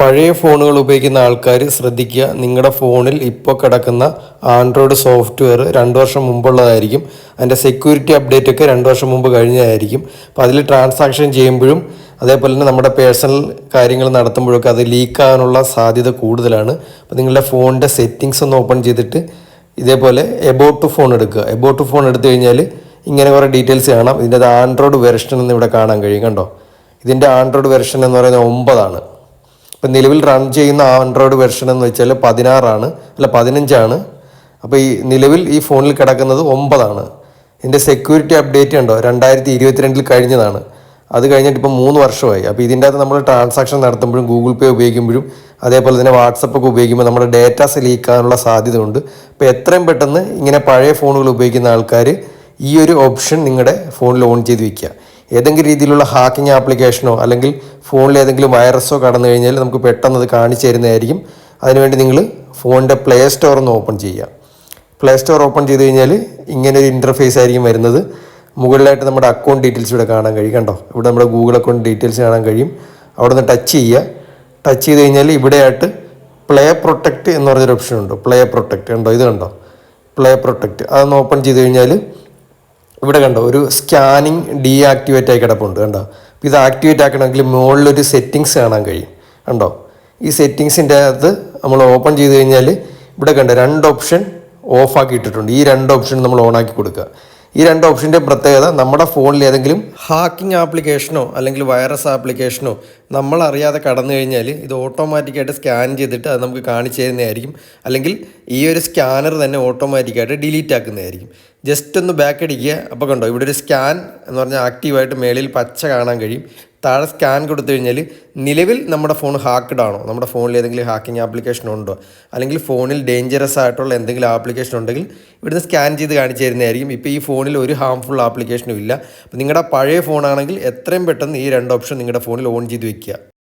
പഴയ ഫോണുകൾ ഉപയോഗിക്കുന്ന ആൾക്കാർ ശ്രദ്ധിക്കുക, നിങ്ങളുടെ ഫോണിൽ ഇപ്പോൾ കിടക്കുന്ന ആൻഡ്രോയിഡ് സോഫ്റ്റ്വെയർ 2 വർഷം മുമ്പുള്ളതായിരിക്കും. അതിൻ്റെ സെക്യൂരിറ്റി അപ്ഡേറ്റ് ഒക്കെ 2 വർഷം മുമ്പ് കഴിഞ്ഞതായിരിക്കും. അപ്പോൾ അതിൽ ട്രാൻസാക്ഷൻ ചെയ്യുമ്പോഴും അതേപോലെ തന്നെ നമ്മുടെ പേഴ്സണൽ കാര്യങ്ങൾ നടത്തുമ്പോഴൊക്കെ അത് ലീക്കാകാനുള്ള സാധ്യത കൂടുതലാണ്. അപ്പോൾ നിങ്ങളുടെ ഫോണിൻ്റെ സെറ്റിങ്സ് ഒന്ന് ഓപ്പൺ ചെയ്തിട്ട് ഇതേപോലെ എബൌട്ട് ഫോൺ എടുക്കുക. എബൌട്ട് ഫോൺ എടുത്തു കഴിഞ്ഞാൽ ഇങ്ങനെ കുറേ ഡീറ്റെയിൽസ് കാണാം. ഇതിൻ്റെ ആൻഡ്രോയിഡ് വെർഷൻ എന്ന് ഇവിടെ കാണാൻ കഴിയും. കണ്ടോ, ഇതിൻ്റെ ആൻഡ്രോയിഡ് വെർഷൻ എന്ന് പറയുന്നത് 9 ഇപ്പം നിലവിൽ റൺ ചെയ്യുന്ന ആൻഡ്രോയിഡ് വെർഷൻ എന്ന് വെച്ചാൽ 15 അപ്പോൾ ഈ നിലവിൽ ഈ ഫോണിൽ കിടക്കുന്നത് 9. ഇതിൻ്റെ സെക്യൂരിറ്റി അപ്ഡേറ്റ് ഉണ്ടോ 2022 കഴിഞ്ഞതാണ്. അത് കഴിഞ്ഞിട്ട് ഇപ്പം 3 വർഷമായി. അപ്പോൾ ഇതിൻ്റെ അകത്ത് നമ്മൾ ട്രാൻസാക്ഷൻ നടത്തുമ്പോഴും ഗൂഗിൾ പേ ഉപയോഗിക്കുമ്പോഴും അതേപോലെ തന്നെ വാട്സപ്പൊക്കെ ഉപയോഗിക്കുമ്പോൾ നമ്മുടെ ഡേറ്റാസ് ലീക്കാനുള്ള സാധ്യത ഉണ്ട്. അപ്പോൾ എത്രയും പെട്ടെന്ന് ഇങ്ങനെ പഴയ ഫോണുകൾ ഉപയോഗിക്കുന്ന ആൾക്കാർ ഈ ഒരു ഓപ്ഷൻ നിങ്ങളുടെ ഫോണിൽ ഓൺ ചെയ്ത് വയ്ക്കുക. ഏതെങ്കിലും രീതിയിലുള്ള ഹാക്കിംഗ് ആപ്ലിക്കേഷനോ അല്ലെങ്കിൽ ഫോണിൽ ഏതെങ്കിലും വൈറസോ കടന്നു കഴിഞ്ഞാൽ നമുക്ക് പെട്ടെന്ന് അത് കാണിച്ചു തരുന്നതായിരിക്കും. അതിനുവേണ്ടി നിങ്ങൾ ഫോണിൻ്റെ പ്ലേ സ്റ്റോർ ഒന്ന് ഓപ്പൺ ചെയ്യുക. പ്ലേ സ്റ്റോർ ഓപ്പൺ ചെയ്ത് കഴിഞ്ഞാൽ ഇങ്ങനെ ഒരു ഇൻ്റർഫേസ് ആയിരിക്കും വരുന്നത്. മുകളിലായിട്ട് നമ്മുടെ അക്കൗണ്ട് ഡീറ്റെയിൽസ് ഇവിടെ കാണാൻ കഴിയും. കണ്ടോ, ഇവിടെ നമ്മുടെ ഗൂഗിൾ അക്കൗണ്ട് ഡീറ്റെയിൽസ് കാണാൻ കഴിയും. അവിടെ നിന്ന് ടച്ച് ചെയ്യുക. ടച്ച് ചെയ്ത് കഴിഞ്ഞാൽ ഇവിടെയായിട്ട് പ്ലേ പ്രൊട്ടക്റ്റ് എന്ന് പറഞ്ഞൊരു ഓപ്ഷൻ ഉണ്ട്. പ്ലേ പ്രൊട്ടക്റ്റ് കണ്ടോ, ഇത് കണ്ടോ, പ്ലേ പ്രൊട്ടക്റ്റ്. അതൊന്ന് ഓപ്പൺ ചെയ്ത് കഴിഞ്ഞാൽ ഇവിടെ കണ്ടോ ഒരു സ്കാനിങ് ഡീആക്ടിവേറ്റ് ആയി കിടപ്പുണ്ട്. കണ്ടോ, അപ്പോൾ ഇത് ആക്ടിവേറ്റ് ആക്കണമെങ്കിൽ മുകളിലൊരു സെറ്റിങ്സ് കാണാൻ കഴിയും. കണ്ടോ, ഈ സെറ്റിങ്സിൻ്റെ അകത്ത് നമ്മൾ ഓപ്പൺ ചെയ്ത് കഴിഞ്ഞാൽ ഇവിടെ കണ്ടോ 2 ഓപ്ഷൻ ഓഫ് ആക്കി ഇട്ടിട്ടുണ്ട്. ഈ 2 ഓപ്ഷൻ നമ്മൾ ഓൺ ആക്കി കൊടുക്കുക. ഈ 2 ഓപ്ഷൻ്റെ പ്രത്യേകത, നമ്മുടെ ഫോണിൽ ഏതെങ്കിലും ഹാക്കിംഗ് ആപ്ലിക്കേഷനോ അല്ലെങ്കിൽ വൈറസ് ആപ്ലിക്കേഷനോ നമ്മൾ അറിയാതെ കടന്നു കഴിഞ്ഞാൽ ഇത് ഓട്ടോമാറ്റിക്കായിട്ട് സ്കാൻ ചെയ്തിട്ട് അത് നമുക്ക് കാണിച്ചു തരുന്നതായിരിക്കും. അല്ലെങ്കിൽ ഈ ഒരു സ്കാനർ തന്നെ ഓട്ടോമാറ്റിക്കായിട്ട് ഡിലീറ്റ് ആക്കുന്നതായിരിക്കും. ജസ്റ്റ് ഒന്ന് ബാക്ക് അടിക്കുക. അപ്പോൾ കണ്ടോ, ഇവിടെ ഒരു സ്കാൻ എന്ന് പറഞ്ഞാൽ ആക്റ്റീവായിട്ട് മേളിൽ പച്ച കാണാൻ കഴിയും. താഴെ സ്കാൻ കൊടുത്തു കഴിഞ്ഞാൽ നിലവിൽ നമ്മുടെ ഫോൺ ഹാക്ക്ഡ് ആണോ, നമ്മുടെ ഫോണിൽ ഏതെങ്കിലും ഹാക്കിംഗ് ആപ്ലിക്കേഷൻ ഉണ്ടോ, അല്ലെങ്കിൽ ഫോണിൽ ഡേഞ്ചറസ് ആയിട്ടുള്ള എന്തെങ്കിലും ആപ്ലിക്കേഷൻ ഉണ്ടെങ്കിൽ ഇവിടുന്ന് സ്കാൻ ചെയ്ത് കാണിച്ചു തരുന്നതായിരിക്കും. ഇപ്പോൾ ഈ ഫോണിൽ ഒരു ഹാംഫുൾ ആപ്ലിക്കേഷനും ഇല്ല. അപ്പോൾ നിങ്ങളുടെ പഴയ ഫോണാണെങ്കിൽ എത്രയും പെട്ടെന്ന് ഈ 2 ഓപ്ഷൻ നിങ്ങളുടെ ഫോണിൽ ഓൺ ചെയ്ത് വെക്കുക.